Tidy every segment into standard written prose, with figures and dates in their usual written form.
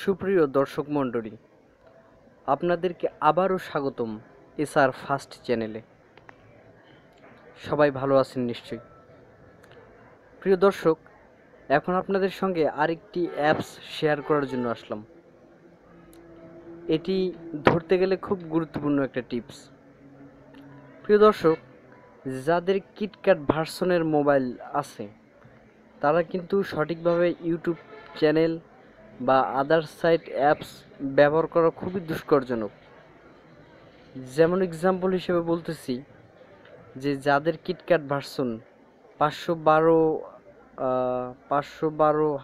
সুপ্রিয় দর্শক মণ্ডলী, আপনাদেরকে আবারও স্বাগতম এসআর ফার্স্ট চ্যানেলে। সবাই ভালো আছেন নিশ্চয়ই। প্রিয় দর্শক, এখন আপনাদের সঙ্গে আরেকটি অ্যাপস শেয়ার করার জন্য আসলাম। এটি ধরতে গেলে খুব গুরুত্বপূর্ণ একটা টিপস। প্রিয় দর্শক, যাদের কিটক্যাট ভার্সনের মোবাইল আছে তারা কিন্তু সঠিকভাবে ইউটিউব চ্যানেল বা আদার সাইট অ্যাপস ব্যবহার করা খুবই দুষ্করজনক। যেমন এক্সাম্পল হিসেবে বলতেছি যে যাদের কিটক্যাট ভার্সন 512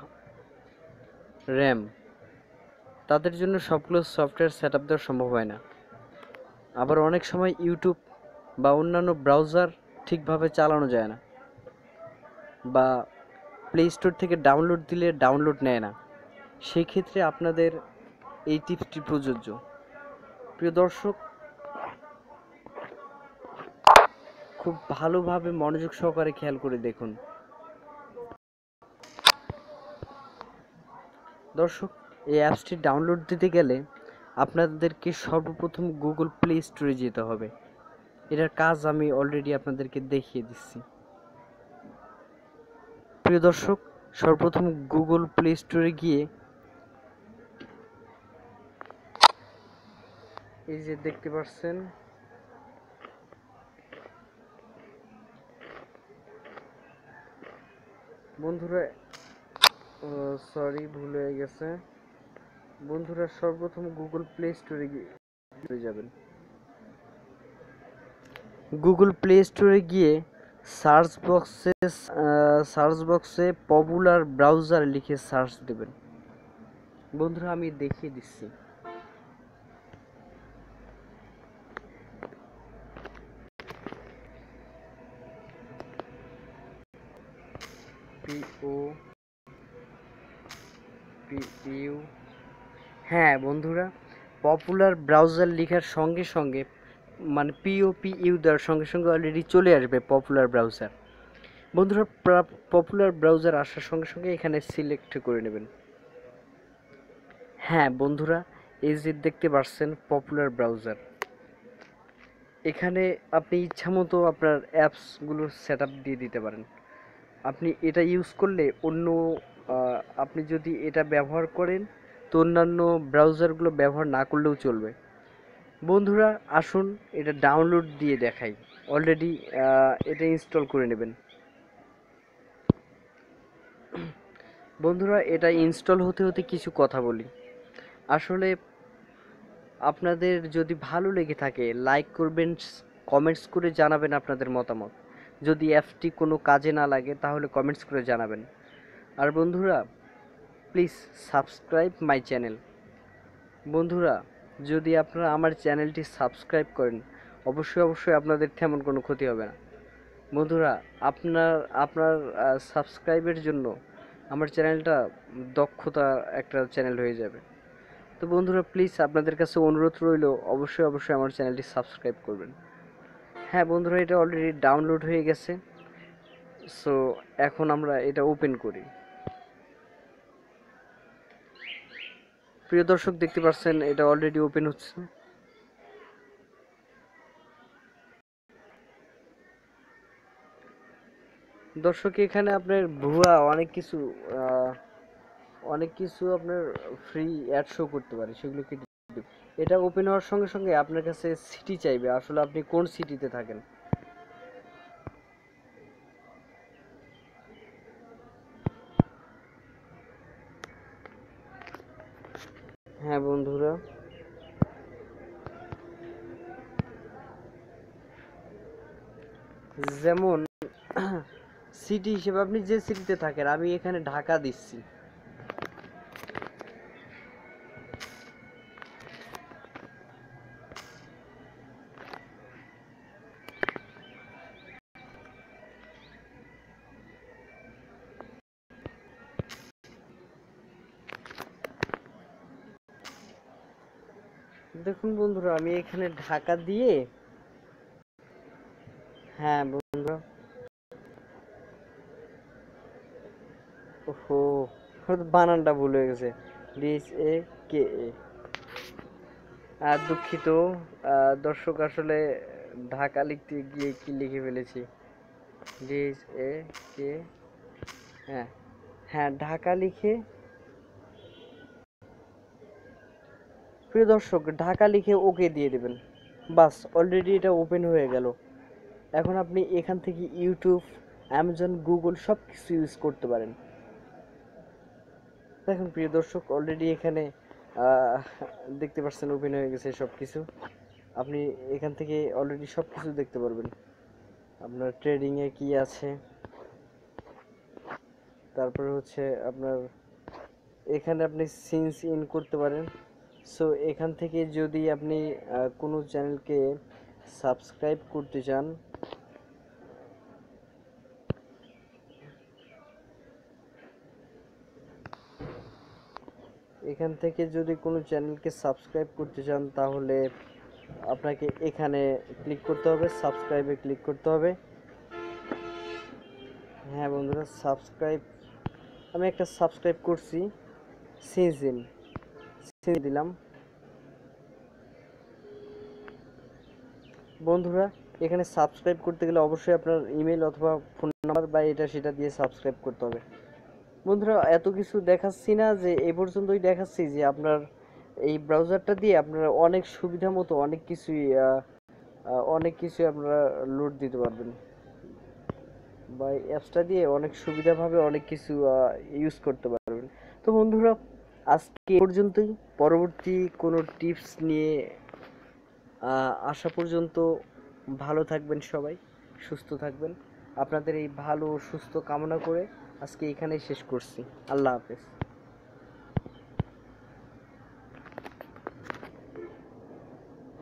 র্যাম, তাদের জন্য সবগুলো সফটওয়্যার সেট আপ দেওয়া সম্ভব হয় না। আবার অনেক সময় ইউটিউব বা অন্যান্য ব্রাউজার ঠিকভাবে চালানো যায় না, বা প্লে স্টোর থেকে ডাউনলোড দিলে ডাউনলোড নেয় না। সেই ক্ষেত্রে আপনাদের এই টিপসটি প্রযোজ্য। প্রিয় দর্শক, খুব ভালোভাবে মনোযোগ সহকারে খেয়াল করে দেখুন। দর্শক, এই অ্যাপসটি ডাউনলোড দিতে গেলে আপনাদেরকে সর্বপ্রথম গুগল প্লে স্টোরে যেতে হবে। এটার কাজ আমি অলরেডি আপনাদেরকে দেখিয়ে দিচ্ছি। প্রিয় দর্শক, সর্বপ্রথম গুগল প্লে স্টোরে গিয়ে এই যে দেখতে পাচ্ছেন বন্ধুরা, সরি ভুল হয়ে গেছে বন্ধুরা, সর্বপ্রথম গুগল প্লে স্টোরে গিয়ে যাবেন। গুগল প্লে স্টোরে গিয়ে সার্চ বক্সে পপুলার ব্রাউজার লিখে সার্চ দেবেন। বন্ধুরা, আমি দেখিয়ে দিচ্ছি। হ্যাঁ বন্ধুরা, পপুলার ব্রাউজার লেখার সঙ্গে সঙ্গে মানে POPU দেওয়ার সঙ্গে সঙ্গে অলরেডি চলে আসবে পপুলার ব্রাউজার। বন্ধুরা, পপুলার ব্রাউজার আসার সঙ্গে সঙ্গে এখানে সিলেক্ট করে নেবেন। হ্যাঁ বন্ধুরা, এই যে দেখতে পাচ্ছেন পপুলার ব্রাউজার, এখানে আপনি ইচ্ছামতো আপনার অ্যাপসগুলো সেট আপ দিয়ে দিতে পারেন। আপনি এটা ইউজ করলে আপনি যদি এটা ব্যবহার করেন তো অন্যান্য ব্রাউজারগুলো ব্যবহার না করলেও চলবে। বন্ধুরা, আসুন এটা ডাউনলোড দিয়ে দেখাই। অলরেডি এটা ইনস্টল করে নেবেন। বন্ধুরা, এটা ইনস্টল হতে হতে কিছু কথা বলি। আসলে আপনাদের যদি ভালো লেগে থাকে লাইক করবেন, কমেন্টস করে জানাবেন আপনাদের মতামত। যদি অ্যাপটি কোনো কাজে না লাগে তাহলে কমেন্টস করে জানাবেন। আর বন্ধুরা, প্লিজ সাবস্ক্রাইব মাই চ্যানেল। বন্ধুরা, যদি আপনারা আমার চ্যানেলটি সাবস্ক্রাইব করেন অবশ্যই আপনাদের তেমন কোনো ক্ষতি হবে না। বন্ধুরা, আপনার সাবস্ক্রাইবের জন্য আমার চ্যানেলটা দক্ষতা একটা চ্যানেল হয়ে যাবে। তো বন্ধুরা, প্লিজ আপনাদের কাছে অনুরোধ রইল অবশ্যই আমার চ্যানেলটি সাবস্ক্রাইব করবেন। হ্যাঁ বন্ধুরা, এটা অলরেডি ডাউনলোড হয়ে গেছে। সো এখন আমরা এটা ওপেন করি। প্রিয় দর্শক, দেখতে পাচ্ছেন এটা অলরেডি ওপেন হচ্ছে। দর্শক, এখানে আপনার ভুয়া অনেক কিছু আপনার ফ্রি অ্যাড শো করতে পারে, সেগুলো কেটে দিন। এটা ওপেন হওয়ার সঙ্গে সঙ্গে আপনার কাছে সিটি চাইবে, আসলে আপনি কোন সিটিতে থাকেন। হ্যাঁ বন্ধুরা, যেমন সিটি হিসেবে আপনি যে সিটিতে থাকেন, আমি এখানে ঢাকা দিচ্ছি। দেখুন বন্ধুরা, আমি এখানে ঢাকা দিয়ে, হ্যাঁ বন্ধুরা, ওহো, বানানটা ভুল হয়ে গেছে। DHAKA। দুঃখিত দর্শক, আসলে ঢাকা লিখতে গিয়ে কি লিখে ফেলেছি। DHAK, হ্যাঁ হ্যাঁ, ঢাকা লিখে, প্রিয় দর্শক, ঢাকা লিখে ওকে দিয়ে দেবেন। বাস, অলরেডি এটা ওপেন হয়ে গেল। এখন আপনি এখান থেকে ইউটিউব, অ্যামাজন, গুগল সব কিছু ইউজ করতে পারেন। দেখুন প্রিয় দর্শক, অলরেডি এখানে আহ, দেখতে পাচ্ছেন ওপেন হয়ে গেছে সব কিছু। আপনি এখান থেকে অলরেডি সব কিছু দেখতে পারবেন। আপনার ট্রেডিংয়ে কি আছে, তারপরে হচ্ছে আপনার এখানে আপনি সিনস ইন করতে পারেন। সো এখান থেকে যদি আপনি কোনো চ্যানেলকে সাবস্ক্রাইব করতে চান, এখান থেকে যদি কোনো চ্যানেলকে সাবস্ক্রাইব করতে চান তাহলে আপনাকে এখানে ক্লিক করতে হবে, সাবস্ক্রাইবে ক্লিক করতে হবে। হ্যাঁ বন্ধুরা, সাবস্ক্রাইব, আমি একটা সাবস্ক্রাইব করছি, সিনস দিলাম। বন্ধুরা, এখানে সাবস্ক্রাইব করতে গেলে অবশ্যই আপনার ইমেল অথবা ফোন নাম্বার বা এটা সেটা দিয়ে সাবস্ক্রাইব করতে হবে। বন্ধুরা, এত কিছু দেখাচ্ছি না, যে এই পর্যন্তই দেখাচ্ছি যে আপনার এই ব্রাউজারটা দিয়ে আপনারা অনেক সুবিধা মতো অনেক কিছুই আপনারা লোড দিতে পারবেন, বা এই অ্যাপসটা দিয়ে অনেক সুবিধাভাবে অনেক কিছু ইউজ করতে পারবেন। তো বন্ধুরা, আজকে এ পর্যন্তই। পরবর্তী কোনো টিপস নিয়ে আসা পর্যন্ত ভালো থাকবেন সবাই, সুস্থ থাকবেন। আপনাদের এই ভালো সুস্থ কামনা করে আজকে এখানেই শেষ করছি। আল্লাহ হাফেজ।